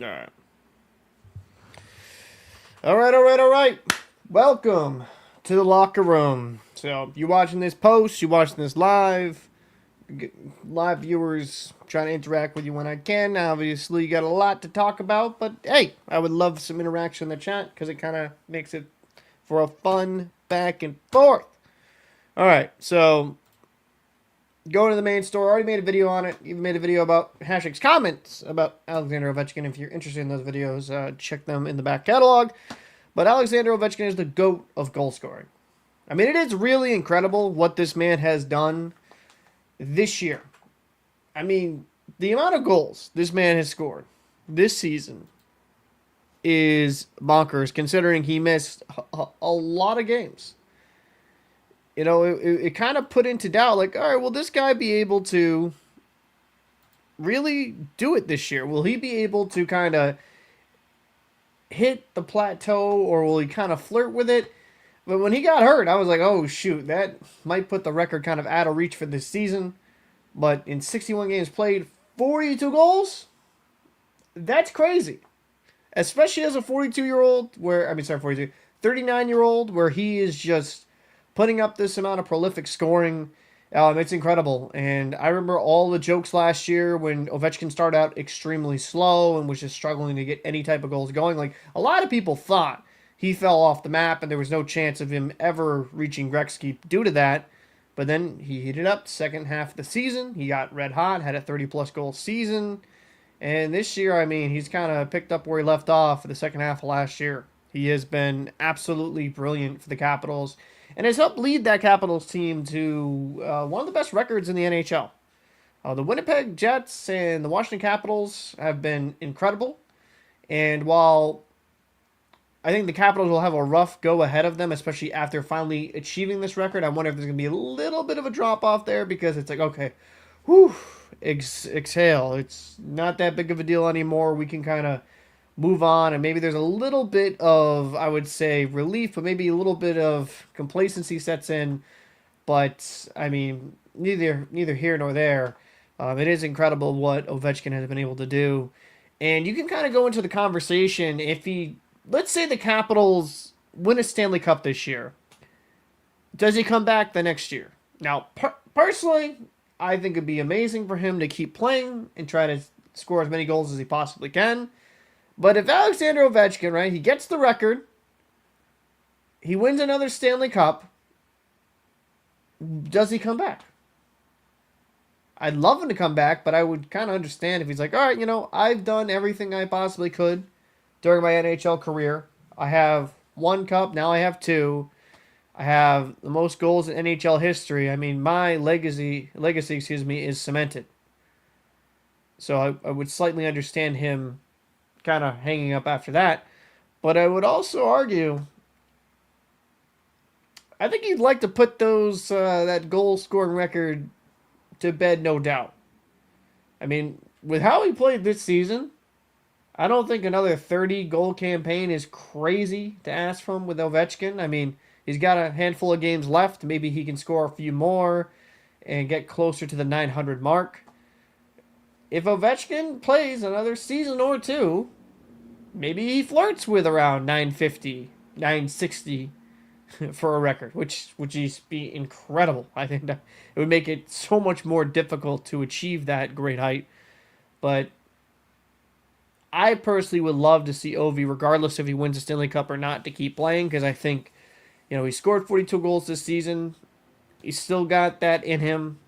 All right. All right. Welcome to the locker room. So, you watching this post, you watching this live. Live viewers trying to interact with you when I can. Obviously, you got a lot to talk about, but hey, I would love some interaction in the chat because it kind of makes it for a fun back and forth. All right, so going to the main store. Already made a video on it. Even made a video about Hashik's comments about Alexander Ovechkin. If you're interested in those videos, check them in the back catalog. But Alexander Ovechkin is the GOAT of goal scoring. I mean, it is really incredible what this man has done this year. I mean, the amount of goals this man has scored this season is bonkers, considering he missed a lot of games. You know, it kind of put into doubt, like, all right, will this guy be able to really do it this year? Will he be able to kind of hit the plateau, or will he kind of flirt with it? But when he got hurt, I was like, oh, shoot, that might put the record kind of out of reach for this season. But in 61 games played, 42 goals? That's crazy. Especially as a 42-year-old, 39-year-old, where he is just putting up this amount of prolific scoring. It's incredible. And I remember all the jokes last year when Ovechkin started out extremely slow and was just struggling to get any type of goals going. Like, a lot of people thought he fell off the map and there was no chance of him ever reaching Gretzky due to that. But then he heated up second half of the season. He got red hot, had a 30-plus goal season. And this year, I mean, he's kind of picked up where he left off for the second half of last year. He has been absolutely brilliant for the Capitals and has helped lead that Capitals team to one of the best records in the NHL. The Winnipeg Jets and the Washington Capitals have been incredible. And while I think the Capitals will have a rough go ahead of them, especially after finally achieving this record, I wonder if there's going to be a little bit of a drop off there because it's like, okay, whew, exhale. It's not that big of a deal anymore. We can kind of move on, and maybe there's a little bit of, I would say, relief, but maybe a little bit of complacency sets in. But I mean, neither here nor there. It is incredible what Ovechkin has been able to do, and you can kind of go into the conversation if he, let's say, the Capitals win a Stanley Cup this year. Does he come back the next year? Now, personally, I think it'd be amazing for him to keep playing and try to score as many goals as he possibly can. But if Alexander Ovechkin, right, he gets the record, he wins another Stanley Cup, does he come back? I'd love him to come back, but I would kind of understand if he's like, all right, I've done everything I possibly could during my NHL career. I have one cup, now I have two. I have the most goals in NHL history. I mean, my legacy, is cemented. So I would slightly understand him kind of hanging up after that. But I would also argue, I think he'd like to put that goal scoring record to bed, no doubt. I mean, with how he played this season, I don't think another 30 goal campaign is crazy to ask from with Ovechkin. I mean, he's got a handful of games left. Maybe he can score a few more and get closer to the 900 mark. If Ovechkin plays another season or two, maybe he flirts with around 950, 960 for a record, which would just be incredible. I think that it would make it so much more difficult to achieve that great height. But I personally would love to see Ovi, regardless if he wins a Stanley Cup or not, to keep playing because I think, he scored 42 goals this season. He's still got that in him.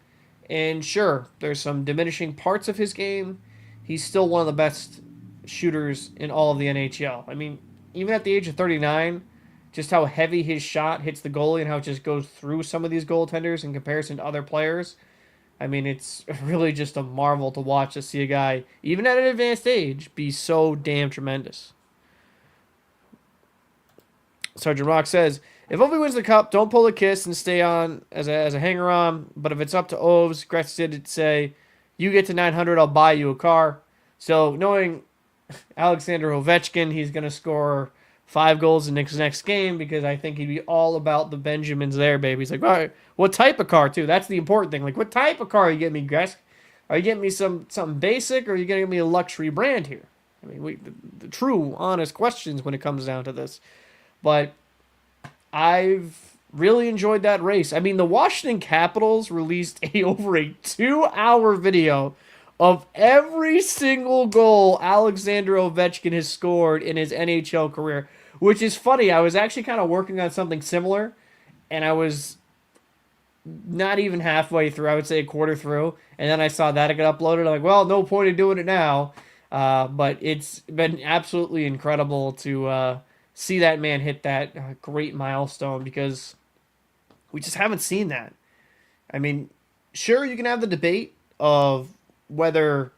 And sure, there's some diminishing parts of his game. He's still one of the best shooters in all of the NHL. I mean, even at the age of 39, just how heavy his shot hits the goalie and how it just goes through some of these goaltenders in comparison to other players. I mean, it's really just a marvel to watch to see a guy, even at an advanced age, be so damn tremendous. Sergeant Rock says, if Ovi wins the cup, don't pull a kiss and stay on as a hanger-on. But if it's up to Ovs, Gretz did say, you get to 900, I'll buy you a car. So knowing Alexander Ovechkin, he's going to score 5 goals in next game because I think he'd be all about the Benjamins there, baby. He's like, all right, what type of car, too? That's the important thing. Like, what type of car are you getting me, Gretz? Are you getting me something basic, or are you going to get me a luxury brand here? I mean, the true, honest questions when it comes down to this. But I've really enjoyed that race. I mean, the Washington Capitals released a over a 2-hour video of every single goal Alexander Ovechkin has scored in his NHL career, which is funny. I was actually kind of working on something similar, and I was not even halfway through. I would say a quarter through, and then I saw that it got uploaded. I'm like, well, no point in doing it now. But it's been absolutely incredible to see that man hit that great milestone because we just haven't seen that. I mean, sure, you can have the debate of whether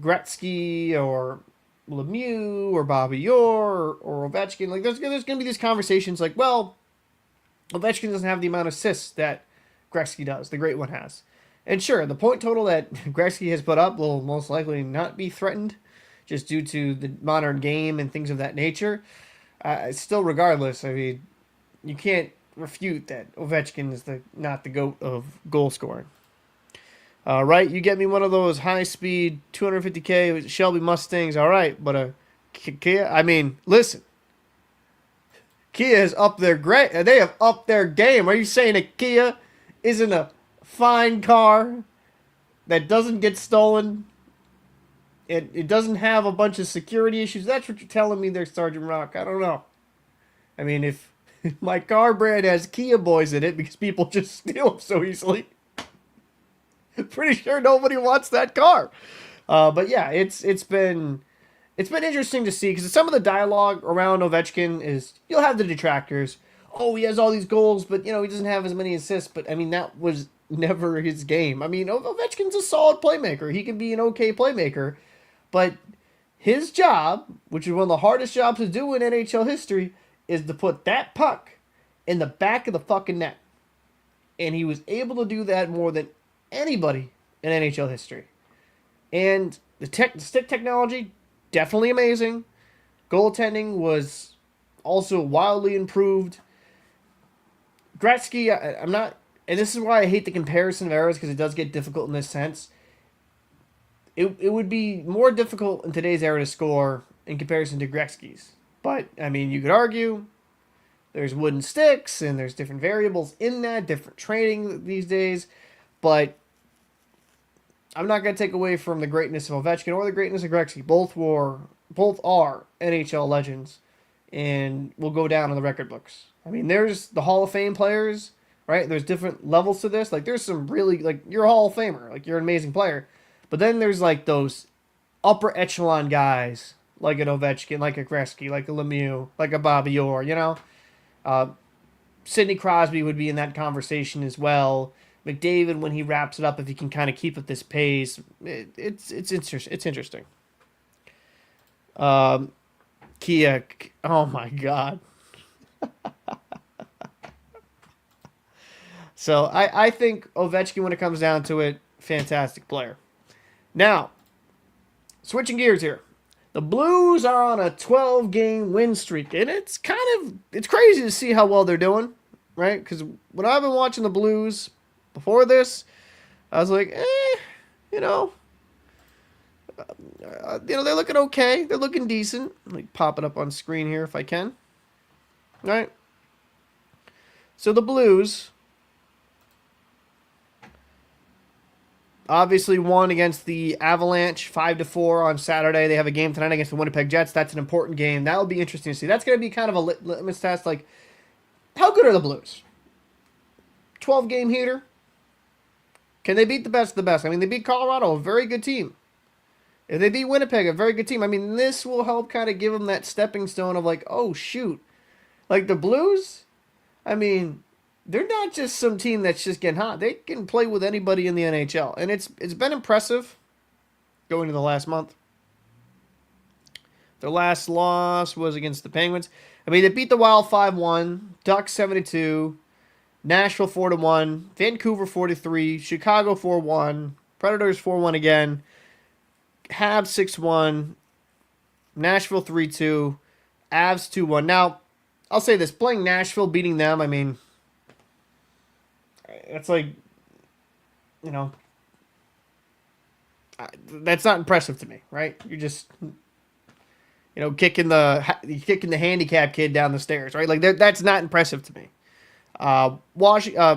Gretzky or Lemieux or Bobby Orr or Ovechkin, like there's going to be these conversations like, well, Ovechkin doesn't have the amount of assists that Gretzky does, the great one has. And sure, the point total that Gretzky has put up will most likely not be threatened just due to the modern game and things of that nature. Still, regardless, I mean, you can't refute that Ovechkin is not the GOAT of goal scoring. Right? You get me one of those high speed 250K Shelby Mustangs, all right, but a Kia, I mean, listen, Kia has upped their they have upped their game. Are you saying a Kia isn't a fine car that doesn't get stolen? It doesn't have a bunch of security issues. That's what you're telling me there, Sergeant Rock. I don't know. I mean, if my car brand has Kia Boys in it because people just steal them so easily, pretty sure nobody wants that car. But yeah, it's been interesting to see because some of the dialogue around Ovechkin is you'll have the detractors. Oh, he has all these goals, but he doesn't have as many assists. But I mean, that was never his game. I mean, Ovechkin's a solid playmaker. He can be an okay playmaker, but his job, which is one of the hardest jobs to do in NHL history, is to put that puck in the back of the fucking net. And he was able to do that more than anybody in NHL history. And the stick technology, definitely amazing. Goaltending was also wildly improved. Gretzky, I'm not, and this is why I hate the comparison of eras because it does get difficult in this sense. It would be more difficult in today's era to score in comparison to Gretzky's. But, I mean, you could argue there's wooden sticks and there's different variables in that, different training these days. But I'm not going to take away from the greatness of Ovechkin or the greatness of Gretzky. Both are NHL legends and will go down in the record books. I mean, there's the Hall of Fame players, right? There's different levels to this. Like, there's some really, like, you're a Hall of Famer. Like, you're an amazing player. But then there's, like, those upper echelon guys, like an Ovechkin, like a Gretzky, like a Lemieux, like a Bobby Orr, Sidney Crosby would be in that conversation as well. McDavid, when he wraps it up, if he can kind of keep at this pace, it's interesting. Kia, oh my God. So I think Ovechkin, when it comes down to it, fantastic player. Now, switching gears here. The Blues are on a 12-game win streak, and it's crazy to see how well they're doing, right? Because when I've been watching the Blues before this, I was like, they're looking okay. They're looking decent. Like, pop it up on screen here if I can. All right. So the Blues obviously won against the Avalanche 5-4 on Saturday. They have a game tonight against the Winnipeg Jets. That's an important game. That will be interesting to see. That's going to be kind of a litmus test. Like, how good are the Blues? 12-game heater. Can they beat the best of the best? I mean, they beat Colorado, a very good team. If they beat Winnipeg, a very good team. I mean, this will help kind of give them that stepping stone of like, oh, shoot. Like the Blues, I mean, they're not just some team that's just getting hot. They can play with anybody in the NHL. And it's been impressive going to the last month. Their last loss was against the Penguins. I mean, they beat the Wild 5-1, Ducks 7-2, Nashville 4-1, Vancouver 4-3, Chicago 4-1, Predators 4-1 again, Habs 6-1, Nashville 3-2, Avs 2-1. Now, I'll say this, playing Nashville, beating them, I mean, that's like, that's not impressive to me, right? kicking the handicap kid down the stairs, right? Like that's not impressive to me.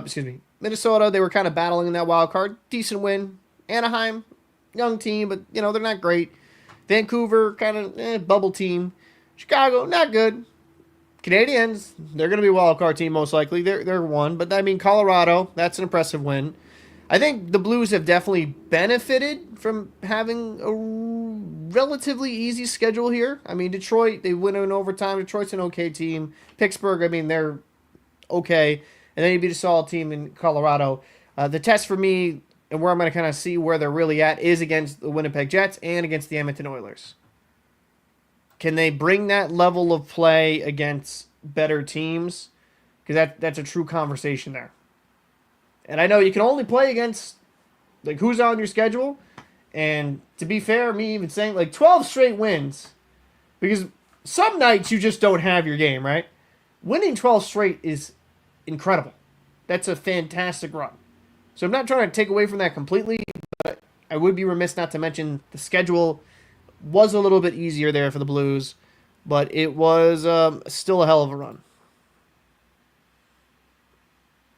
Excuse me, Minnesota. They were kind of battling in that wild card. Decent win. Anaheim, young team, but they're not great. Vancouver, kind of bubble team. Chicago, not good. Canadians, they're going to be a wild card team most likely. They're one, but I mean Colorado, that's an impressive win. I think the Blues have definitely benefited from having a relatively easy schedule here. I mean Detroit, they win in overtime. Detroit's an okay team. Pittsburgh, I mean they're okay, and then you beat a solid team in Colorado. The test for me and where I'm going to kind of see where they're really at is against the Winnipeg Jets and against the Edmonton Oilers. Can they bring that level of play against better teams? Because that's a true conversation there. And I know you can only play against like who's on your schedule. And to be fair, me even saying like 12 straight wins, because some nights you just don't have your game, right? Winning 12 straight is incredible. That's a fantastic run. So I'm not trying to take away from that completely, but I would be remiss not to mention the schedule was a little bit easier there for the Blues, but it was still a hell of a run.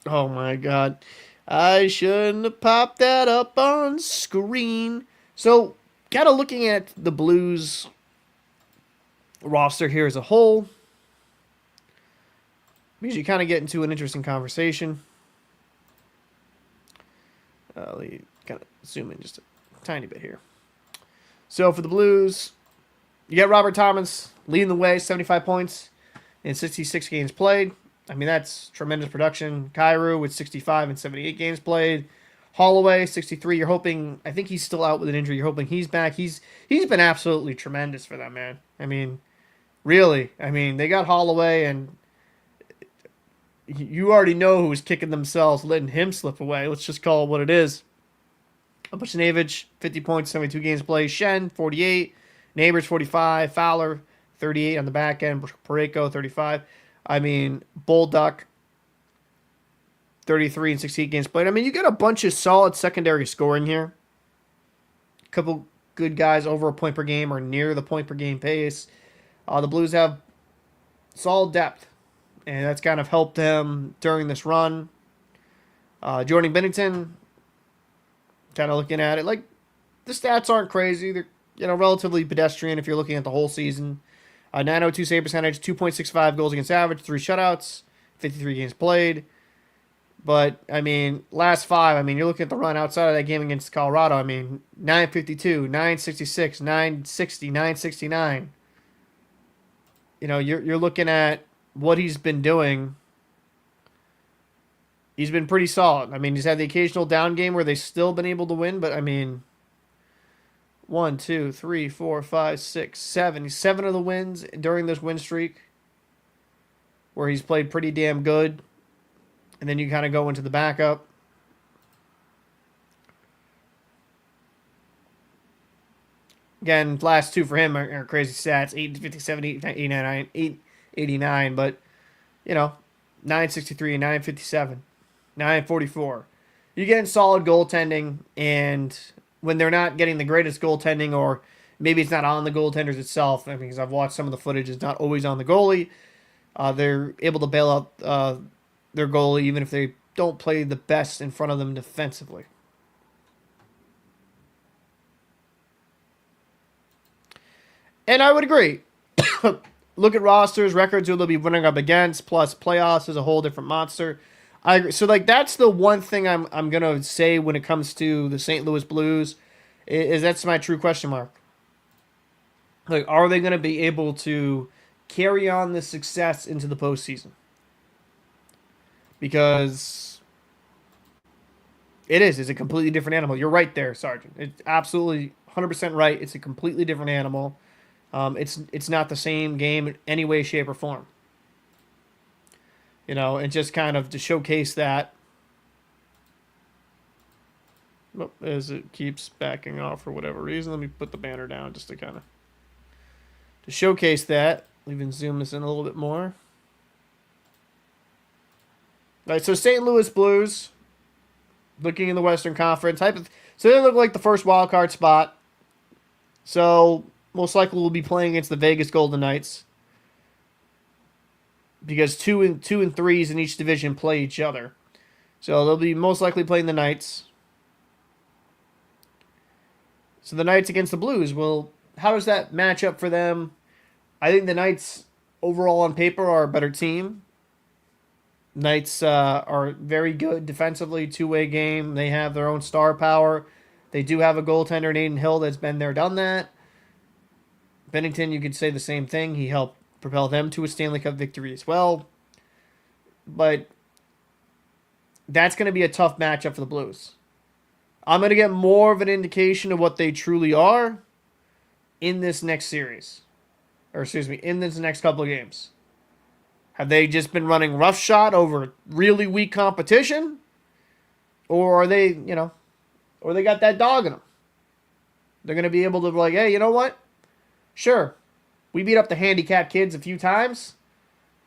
Oh my God. I shouldn't have popped that up on screen. So, kind of looking at the Blues roster here as a whole, because you kind of get into an interesting conversation. Let me kind of zoom in just a tiny bit here. So for the Blues, you got Robert Thomas leading the way, 75 points in 66 games played. I mean, that's tremendous production. Kyrou with 65 and 78 games played. Holloway, 63. I think he's still out with an injury. You're hoping he's back. He's been absolutely tremendous for them, man. I mean, really. I mean, they got Holloway, and you already know who's kicking themselves, letting him slip away. Let's just call it what it is. Buchnevich, 50 points, 72 games played. Shen, 48. Neighbors, 45. Fowler, 38 on the back end. Parayko, 35. I mean, Bolduc, 33 and 68 games played. I mean, you got a bunch of solid secondary scoring here. A couple good guys over a point per game or near the point per game pace. The Blues have solid depth, and that's kind of helped them during this run. Jordan Binnington, kind of looking at it, like, the stats aren't crazy. They're, relatively pedestrian if you're looking at the whole season. 902 save percentage, 2.65 goals against average, 3 shutouts, 53 games played. But, I mean, last 5, I mean, you're looking at the run outside of that game against Colorado. I mean, 952, 966, 960, 969. You're looking at what he's been doing. He's been pretty solid. I mean, he's had the occasional down game where they've still been able to win, but, I mean, 1, 2, 3, 4, 5, 6, 7. 7 of the wins during this win streak where he's played pretty damn good. And then you kind of go into the backup. Again, last 2 for him are crazy stats. 857, 889, but, 963 and 957, 944. You're getting solid goaltending, and when they're not getting the greatest goaltending, or maybe it's not on the goaltenders itself, I mean, because I've watched some of the footage, it's not always on the goalie. They're able to bail out their goalie, even if they don't play the best in front of them defensively. And I would agree. Look at rosters, records who they'll be running up against, plus playoffs is a whole different monster. I agree. So, like, that's the one thing I'm gonna say when it comes to the St. Louis Blues, is that's my true question mark. Like, are they gonna be able to carry on this success into the postseason? Because it's a completely different animal. You're right there, Sergeant. It's absolutely 100% right. It's a completely different animal. It's not the same game in any way, shape, or form. And just kind of to showcase that. As it keeps backing off for whatever reason, let me put the banner down just to kind of to showcase that. Even zoom this in a little bit more. All right, so St. Louis Blues, looking in the Western Conference, so they look like the first wild card spot. So most likely will be playing against the Vegas Golden Knights because two and threes in each division play each other. So they'll be most likely playing the Knights. So the Knights against the Blues. Well, how does that match up for them? I think the Knights overall on paper are a better team. Knights are very good defensively, two-way game. They have their own star power. They do have a goaltender, Nathan Hill, that's been there, done that. Bennington, you could say the same thing. He helped propel them to a Stanley Cup victory as well. But that's going to be a tough matchup for the Blues. I'm going to get more of an indication of what they truly are in this next series. Or, excuse me, in this next couple of games. Have they just been running roughshod over really weak competition? Or are they, or they got that dog in them? They're going to be able to be like, hey, you know what? Sure, we beat up the handicapped kids a few times,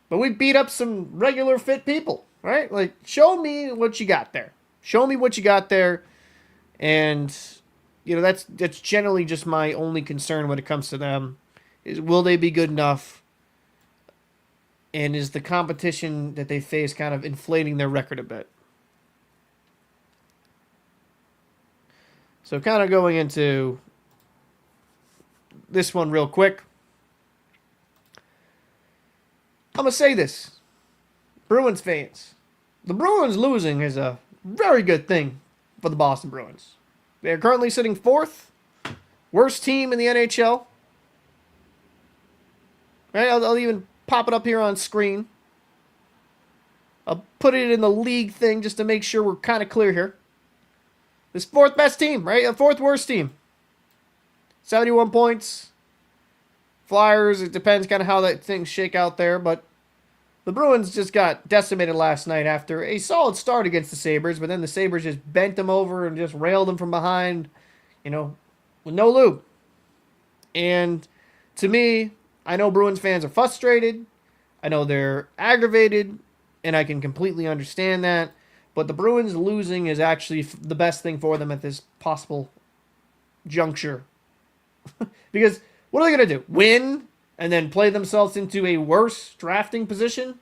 but we beat up some regular fit people, right? Like, show me what you got there. Show me what you got there. And, that's generally just my only concern when it comes to them, is will they be good enough? And is the competition that they face kind of inflating their record a bit? So kind of going into this one real quick. I'm going to say this. Bruins fans. The Bruins losing is a very good thing for the Boston Bruins. They're currently sitting fourth. Worst team in the NHL. Right, I'll even pop it up here on screen. I'll put it in the league thing just to make sure we're kind of clear here. This fourth best team, right? The fourth worst team. 71 points. Flyers, it depends kind of how that things shake out there, but the Bruins just got decimated last night after a solid start against the Sabres, but then the Sabres just bent them over and just railed them from behind, with no lube. And to me, I know Bruins fans are frustrated. I know they're aggravated, and I can completely understand that. But the Bruins losing is actually the best thing for them at this possible juncture. Because what are they going to do? Win and then play themselves into a worse drafting position?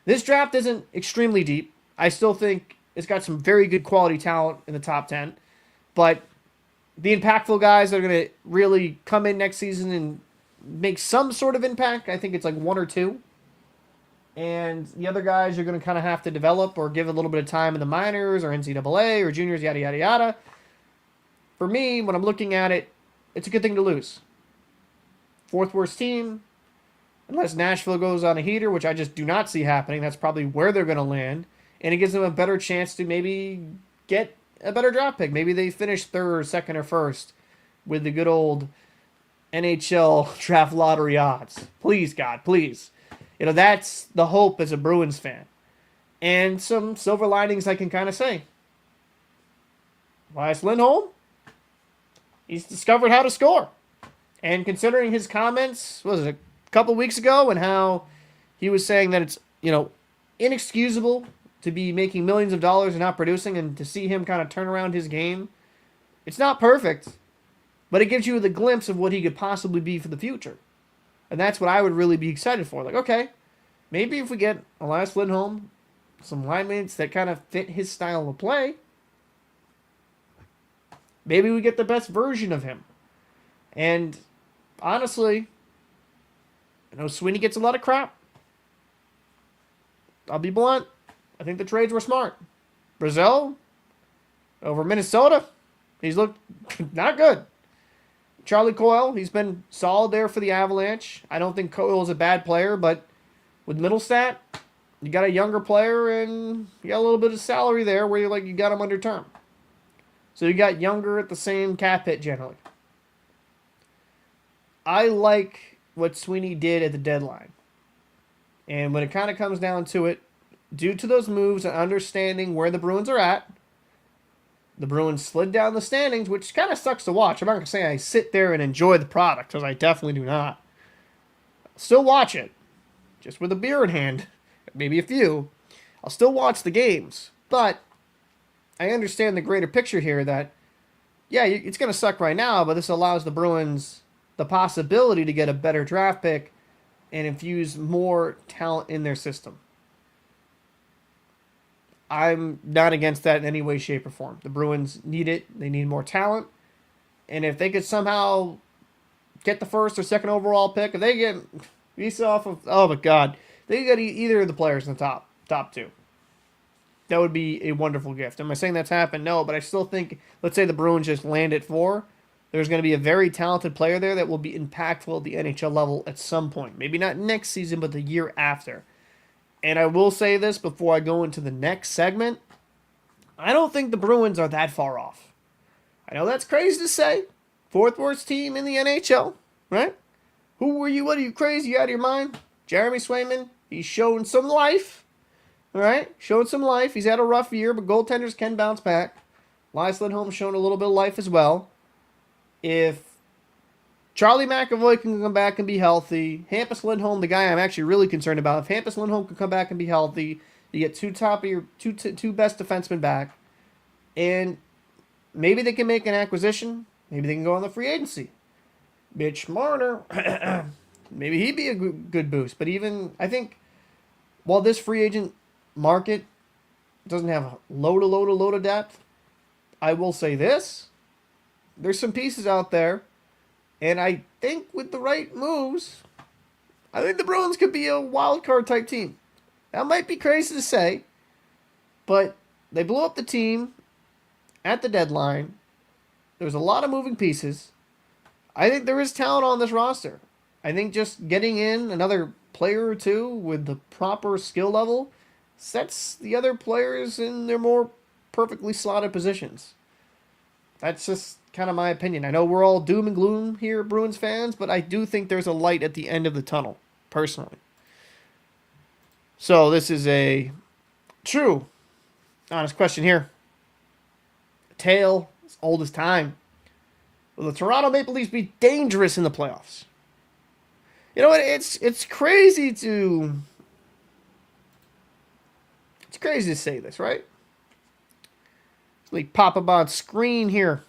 This draft isn't extremely deep. I still think it's got some very good quality talent in the top 10. But the impactful guys that are going to really come in next season and make some sort of impact, I think it's like one or two. And the other guys you're going to kind of have to develop or give a little bit of time in the minors or NCAA or juniors, yada, yada, yada. For me, when I'm looking at it, it's a good thing to lose. Fourth worst team, unless Nashville goes on a heater, which I just do not see happening. That's probably where they're going to land. And it gives them a better chance to maybe get a better draft pick. Maybe they finish third or second or first with the good old NHL draft lottery odds. Please, God, please. That's the hope as a Bruins fan. And some silver linings I can kind of say. Elias Lindholm, he's discovered how to score. And considering his comments, what was it, a couple weeks ago, and how he was saying that it's, inexcusable to be making millions of dollars and not producing, and to see him kind of turn around his game, it's not perfect, but it gives you the glimpse of what he could possibly be for the future. And that's what I would really be excited for. Like, okay, maybe if we get Elias Lindholm, some line mates that kind of fit his style of play, maybe we get the best version of him. And honestly, Sweeney gets a lot of crap. I'll be blunt. I think the trades were smart. Brazil over Minnesota, he's looked not good. Charlie Coyle, he's been solid there for the Avalanche. I don't think Coyle is a bad player, but with Middlestat, you got a younger player and you got a little bit of salary there where you got him under term. So you got younger at the same cap hit generally. I like what Sweeney did at the deadline. And when it kind of comes down to it, due to those moves and understanding where the Bruins are at, the Bruins slid down the standings, which kind of sucks to watch. I'm not going to say I sit there and enjoy the product, because I definitely do not. Still watch it, just with a beer in hand, maybe a few. I'll still watch the games, but I understand the greater picture here that, yeah, it's going to suck right now, but this allows the Bruins the the possibility to get a better draft pick and infuse more talent in their system. I'm not against that in any way, shape, or form. The Bruins need it. They need more talent. And if they could somehow get the first or second overall pick, if they get Visa off of, oh my God, they get either of the players in the top two. That would be a wonderful gift. Am I saying that's happened? No, but I still think, let's say the Bruins just land at 4. There's going to be a very talented player there that will be impactful at the NHL level at some point. Maybe not next season, but the year after. And I will say this before I go into the next segment. I don't think the Bruins are that far off. I know that's crazy to say. 4th worst team in the NHL, right? Who were you? What are you, crazy? You out of your mind? Jeremy Swayman, he's showing some life. All right? Showing some life. He's had a rough year, but goaltenders can bounce back. Elias Lindholm's shown a little bit of life as well. If Charlie McAvoy can come back and be healthy, Hampus Lindholm, the guy I'm actually really concerned about, if Hampus Lindholm can come back and be healthy, you get two best defensemen back, and maybe they can make an acquisition. Maybe they can go on the free agency. Mitch Marner, maybe he'd be a good boost. But even, I think, while this free agent market doesn't have a load of depth, I will say this. There's some pieces out there, and I think with the right moves, I think the Bruins could be a wild card type team. That might be crazy to say, but they blew up the team at the deadline. There's a lot of moving pieces. I think there is talent on this roster. I think just getting in another player or two with the proper skill level sets the other players in their more perfectly slotted positions. That's just kind of my opinion. I know we're all doom and gloom here, Bruins fans, but I do think there's a light at the end of the tunnel, personally. So this is a true, honest question here. A tale as old as time. Will the Toronto Maple Leafs be dangerous in the playoffs? You know what? It's crazy to say this, right? Let me pop up on screen here.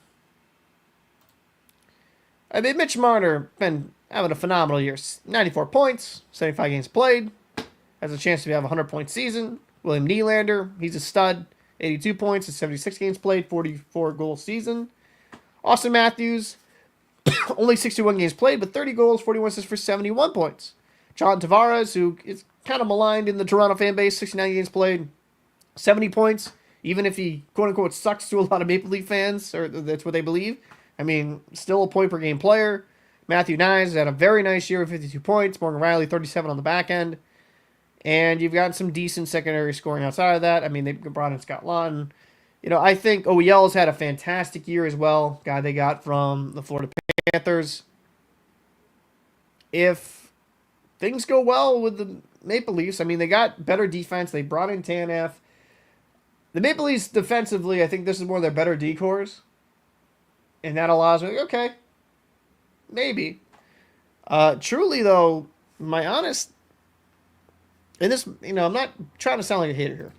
I mean, Mitch Marner been having a phenomenal year. 94 points, 75 games played. Has a chance to have a 100-point season. William Nylander, he's a stud. 82 points in 76 games played, 44-goal season. Austin Matthews, only 61 games played, but 30 goals, 41 assists for 71 points. John Tavares, who is kind of maligned in the Toronto fan base, 69 games played, 70 points. Even if he, quote-unquote, sucks to a lot of Maple Leaf fans, or that's what they believe. I mean, still a point-per-game player. Matthew Knies had a very nice year with 52 points. Morgan Riley, 37 on the back end. And you've got some decent secondary scoring outside of that. I mean, they brought in Scott Laughton. You know, I think OEL's had a fantastic year as well. Guy they got from the Florida Panthers. If things go well with the Maple Leafs, I mean, they got better defense. They brought in Tanev. The Maple Leafs defensively, I think this is one of their better decors. And that allows me, okay, maybe. Truly, though, my honest, and this, you know, I'm not trying to sound like a hater here.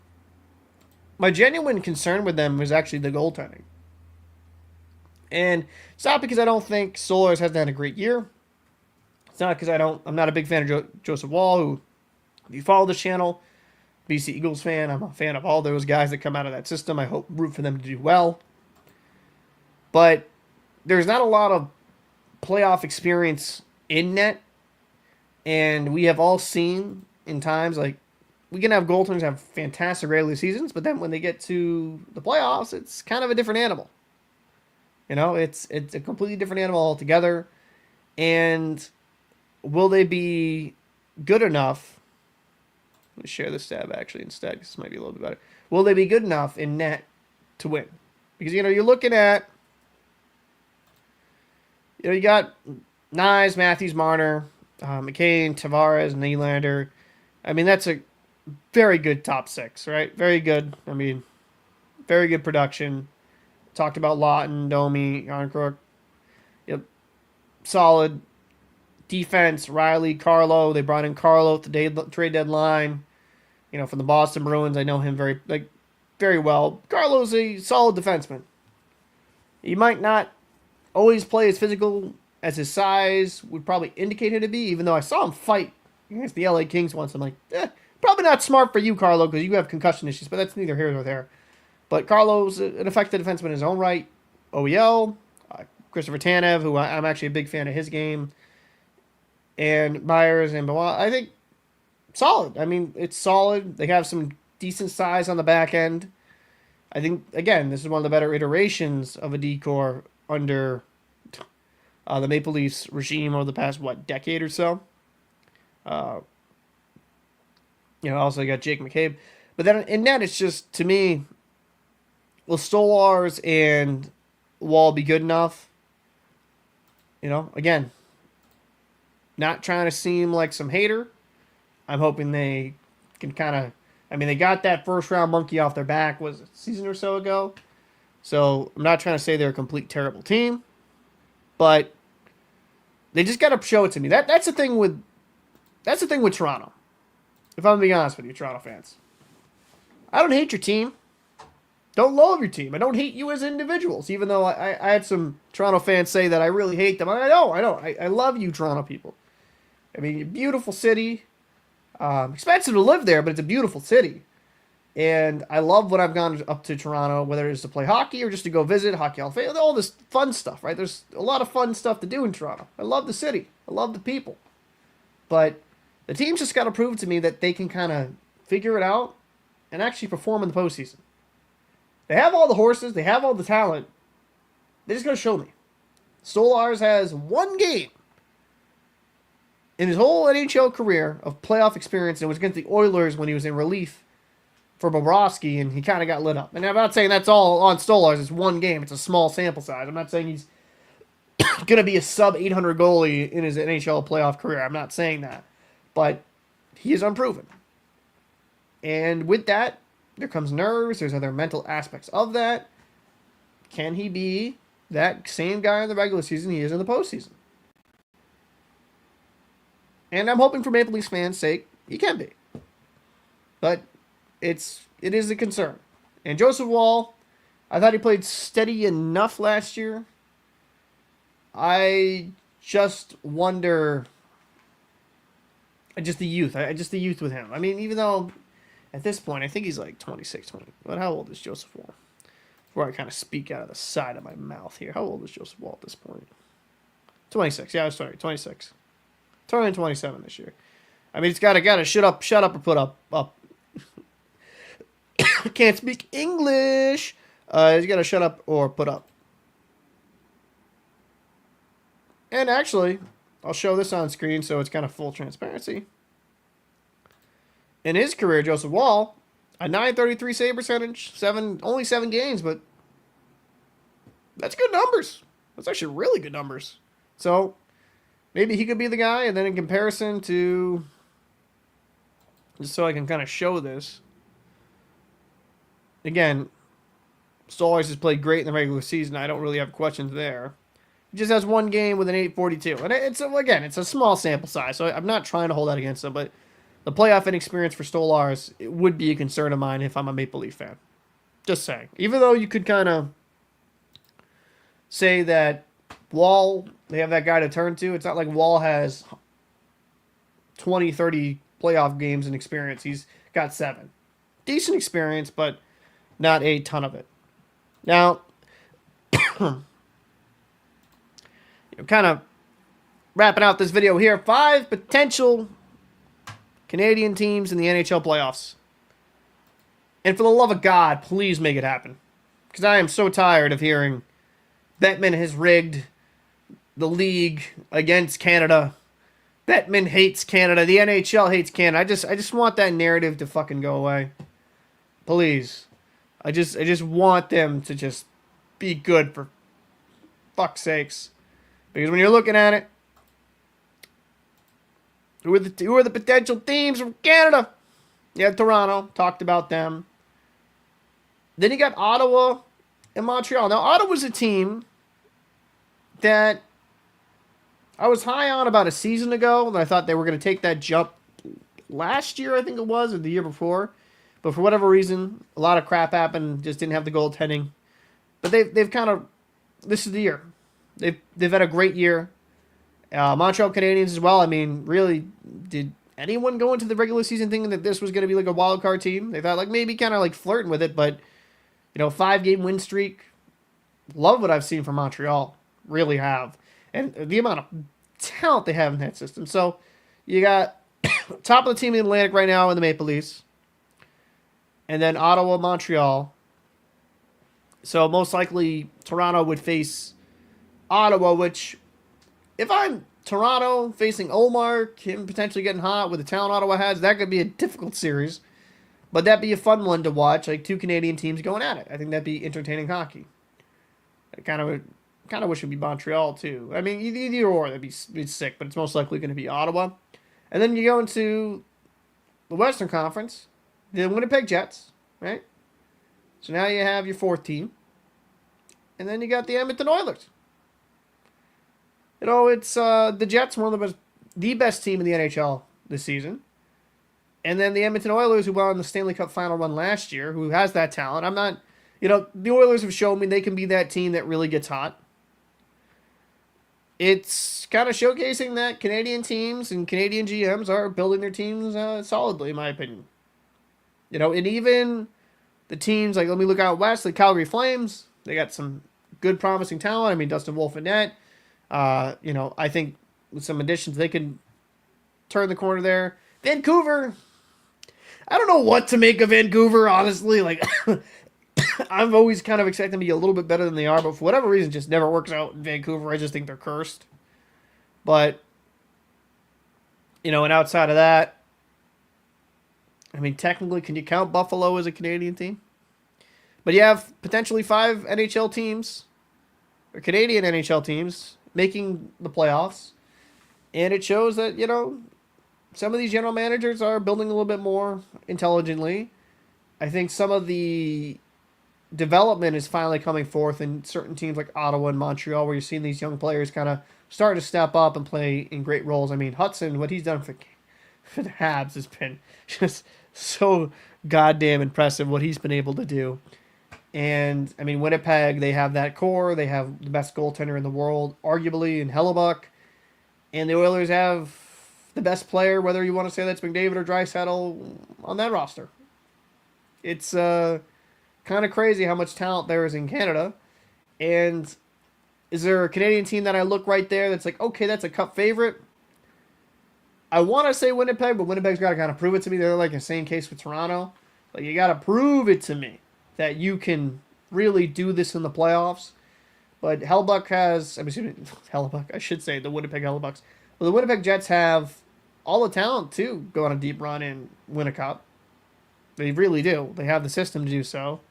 My genuine concern with them was actually the goaltending. And it's not because I don't think Solars hasn't had a great year. It's not because I'm not a big fan of Joseph Woll, who, if you follow this channel, BC Eagles fan, I'm a fan of all those guys that come out of that system. I root for them to do well. But there's not a lot of playoff experience in net. And we have all seen in times, like, we can have goaltenders have fantastic regular seasons, but then when they get to the playoffs, it's kind of a different animal. You know, it's a completely different animal altogether. And will they be good enough? Let me share this tab actually instead, because this might be a little bit better. Will they be good enough in net to win? Because, you know, you're looking at, you know, you got Knies, Matthews, Marner, McCain, Tavares, Nylander. I mean, that's a very good top six, right? Very good. I mean, very good production. Talked about Laughton, Domi, Yarncrook. Yep. Solid defense. Riley, Carlo. They brought in Carlo at the trade deadline. You know, from the Boston Bruins. I know him very well. Carlo's a solid defenseman. He might not always play as physical as his size would probably indicate him to be, even though I saw him fight against the LA Kings once. I'm like, probably not smart for you, Carlo, because you have concussion issues, but that's neither here nor there. But Carlo's an effective defenseman in his own right. OEL, Christopher Tanev, who I'm actually a big fan of his game, and Myers and Benoit. I think solid. I mean, it's solid. They have some decent size on the back end. I think, again, this is one of the better iterations of a D-core under the Maple Leafs regime over the past, decade or so. Also you got Jake McCabe. But then in net, it's just, to me, will Stolarz and Wall be good enough? Again, not trying to seem like some hater. I'm hoping they can kind of... they got that first-round monkey off their back, was it a season or so ago? So I'm not trying to say they're a complete terrible team, but they just got to show it to me. That's the thing with Toronto. If I'm being honest with you, Toronto fans, I don't hate your team. Don't loathe your team. I don't hate you as individuals, even though I had some Toronto fans say that I really hate them. I know. I love you, Toronto people. Beautiful city. Expensive to live there, but it's a beautiful city. And I love when I've gone up to Toronto, whether it's to play hockey or just to go visit Hockey Hall of Fame, all this fun stuff, right? There's a lot of fun stuff to do in Toronto. I love the city. I love the people. But the team's just got to prove to me that they can kind of figure it out and actually perform in the postseason. They have all the horses. They have all the talent. They just got to show me. Stolarz has one game in his whole NHL career of playoff experience, and it was against the Oilers when he was in relief for Bobrovsky, and he kind of got lit up. And I'm not saying that's all on Stolarz. It's one game. It's a small sample size. I'm not saying he's going to be a sub-800 goalie in his NHL playoff career. I'm not saying that. But he is unproven. And with that, there comes nerves. There's other mental aspects of that. Can he be that same guy in the regular season he is in the postseason? And I'm hoping for Maple Leafs fans' sake, he can be. But it is a concern. And Joseph Woll, I thought he played steady enough last year. I just wonder... Just the youth. Just the youth with him. Even though at this point, I think he's like 26, 20. But how old is Joseph Woll? Before I kind of speak out of the side of my mouth here. How old is Joseph Woll at this point? 26. Yeah, sorry, 26. Turning 27 this year. It's got to shut up or put up. Can't speak English. He's got to shut up or put up. And actually, I'll show this on screen so it's kind of full transparency. In his career, Joseph Woll, a .933 save percentage, only 7 games, but that's good numbers. That's actually really good numbers. So maybe he could be the guy, and then in comparison to, just so I can kind of show this, again, Stolarz has played great in the regular season. I don't really have questions there. He just has one game with an 842. And it's a small sample size, so I'm not trying to hold that against him, but the playoff inexperience for Stolarz, it would be a concern of mine if I'm a Maple Leaf fan. Just saying. Even though you could kind of say that Woll, they have that guy to turn to. It's not like Woll has 20, 30 playoff games in experience. He's got 7. Decent experience, but not a ton of it. Now, kind of wrapping out this video here. 5 potential Canadian teams in the NHL playoffs. And for the love of God, please make it happen. Because I am so tired of hearing Bettman has rigged the league against Canada. Bettman hates Canada. The NHL hates Canada. I just want that narrative to fucking go away. Please. I just want them to just be good for fuck's sakes. Because when you're looking at it, who are the potential teams from Canada? You have Toronto. Talked about them. Then you got Ottawa and Montreal. Now, Ottawa's a team that I was high on about a season ago, and I thought they were going to take that jump last year, I think it was, or the year before. But for whatever reason, a lot of crap happened. Just didn't have the goaltending. But they've kind of... This is the year. They've had a great year. Montreal Canadiens as well. I mean, really, did anyone go into the regular season thinking that this was going to be like a wild card team? They thought like maybe kind of like flirting with it, but 5-game win streak. Love what I've seen from Montreal. Really have. And the amount of talent they have in that system. So you got top of the team in the Atlantic right now in the Maple Leafs. And then Ottawa, Montreal. So most likely Toronto would face Ottawa, which if I'm Toronto facing Ullmark, him potentially getting hot with the talent Ottawa has, that could be a difficult series. But that'd be a fun one to watch, like two Canadian teams going at it. I think that'd be entertaining hockey. I kind of wish it'd be Montreal too. I mean, either or, that'd be sick. But it's most likely going to be Ottawa. And then you go into the Western Conference, the Winnipeg Jets, right? So now you have your fourth team, and then you got the Edmonton Oilers. It's the Jets, one of the best team in the NHL this season. And then the Edmonton Oilers, who won the Stanley Cup final run last year, who has that talent. I'm not, the Oilers have shown me they can be that team that really gets hot. It's kind of showcasing that Canadian teams and Canadian GMs are building their teams solidly, in my opinion. And even the teams, like, let me look out west, the Calgary Flames, they got some good, promising talent. I mean, Dustin Wolf and net. I think with some additions, they can turn the corner there. Vancouver, I don't know what to make of Vancouver, honestly. Like, I've always kind of expected them to be a little bit better than they are, but for whatever reason, it just never works out in Vancouver. I just think they're cursed. But, and outside of that, I mean, technically, can you count Buffalo as a Canadian team? But you have potentially 5 NHL teams, or Canadian NHL teams, making the playoffs. And it shows that, some of these general managers are building a little bit more intelligently. I think some of the development is finally coming forth in certain teams like Ottawa and Montreal, where you're seeing these young players kind of start to step up and play in great roles. I mean, Hudson, what he's done for the Habs has been just so goddamn impressive, what he's been able to do. And, I mean, Winnipeg, they have that core. They have the best goaltender in the world, arguably, in Hellebuyck. And the Oilers have the best player, whether you want to say that's McDavid or Draisaitl, on that roster. It's kind of crazy how much talent there is in Canada. And is there a Canadian team that I look right there that's like, okay, that's a cup favorite? I want to say Winnipeg, but Winnipeg's got to kind of prove it to me. They're like the same case with Toronto. Like, you got to prove it to me that you can really do this in the playoffs. But Hellebuyck has, Hellebuyck, I should say the Winnipeg Hellebucks. Well, the Winnipeg Jets have all the talent to go on a deep run and win a cup. They really do. They have the system to do so.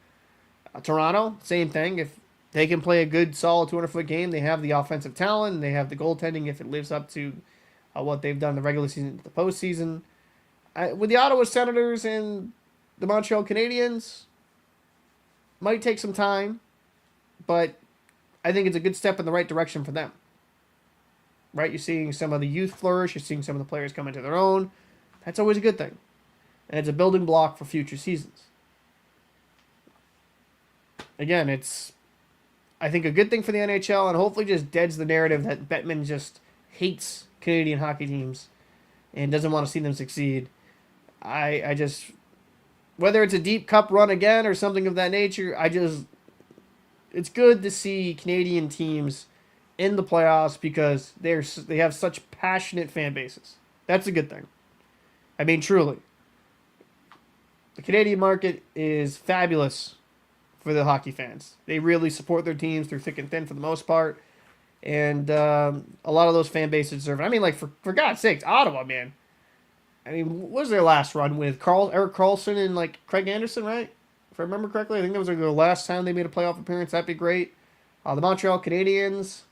Toronto, same thing. If they can play a good, solid 200-foot game, they have the offensive talent, and they have the goaltending if it lives up to what they've done in the regular season to the postseason. With the Ottawa Senators and the Montreal Canadiens, might take some time, but I think it's a good step in the right direction for them. Right? You're seeing some of the youth flourish. You're seeing some of the players come into their own. That's always a good thing. And it's a building block for future seasons. Again, it's, I think, a good thing for the NHL, and hopefully just deads the narrative that Bettman just hates Canadian hockey teams and doesn't want to see them succeed. I just, whether it's a deep cup run again or something of that nature, it's good to see Canadian teams in the playoffs because they have such passionate fan bases. That's a good thing. I mean, truly. The Canadian market is fabulous for the hockey fans. They really support their teams through thick and thin for the most part. And a lot of those fan bases deserve it. I mean, like, for God's sakes, Ottawa, man. I mean, what was their last run with? Erik Karlsson and, like, Craig Anderson, right? If I remember correctly, I think that was like the last time they made a playoff appearance. That'd be great. The Montreal Canadiens,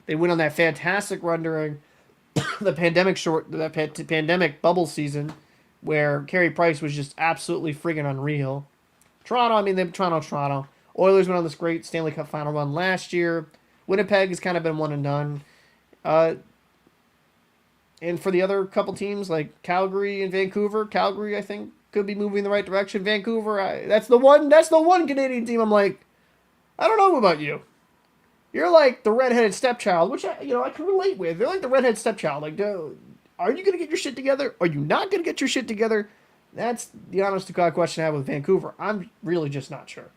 they went on that fantastic run during the pandemic bubble season where Carey Price was just absolutely friggin' unreal. Toronto. Oilers went on this great Stanley Cup final run last year. Winnipeg has kind of been one and done. And for the other couple teams like Calgary and Vancouver, Calgary, I think, could be moving in the right direction. Vancouver, that's the one Canadian team I'm like, I don't know about you. You're like the redheaded stepchild, which I can relate with. They're like the redheaded stepchild. Like, are you gonna get your shit together? Are you not gonna get your shit together? That's the honest to God question I have with Vancouver. I'm really just not sure.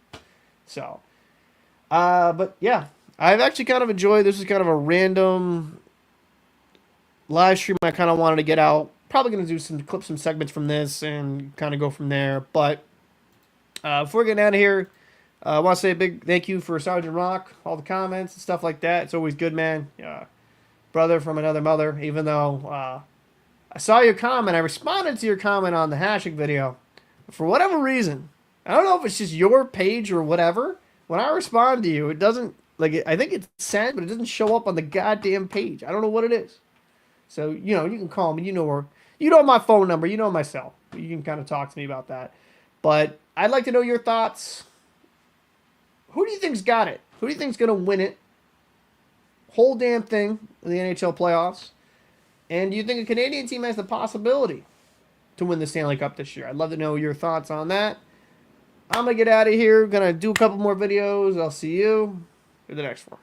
So, but yeah, I've actually kind of enjoyed. This is kind of a random live stream I kind of wanted to get out. Probably gonna do some segments from this and kind of go from there. But before getting out of here, I want to say a big thank you for Sergeant Rock, all the comments and stuff like that. It's always good, man. Brother from another mother. Even though I saw your comment, I responded to your comment on the hashing video. For whatever reason, I don't know if it's just your page or whatever. When I respond to you, it doesn't I think it's sent, but it doesn't show up on the goddamn page. I don't know what it is. So you can call me. You know my phone number. You know my cell. You can kind of talk to me about that. But I'd like to know your thoughts. Who do you think's got it? Who do you think's gonna win it? Whole damn thing in the NHL playoffs. And do you think a Canadian team has the possibility to win the Stanley Cup this year? I'd love to know your thoughts on that. I'm gonna get out of here. Gonna do a couple more videos. I'll see you in the next one.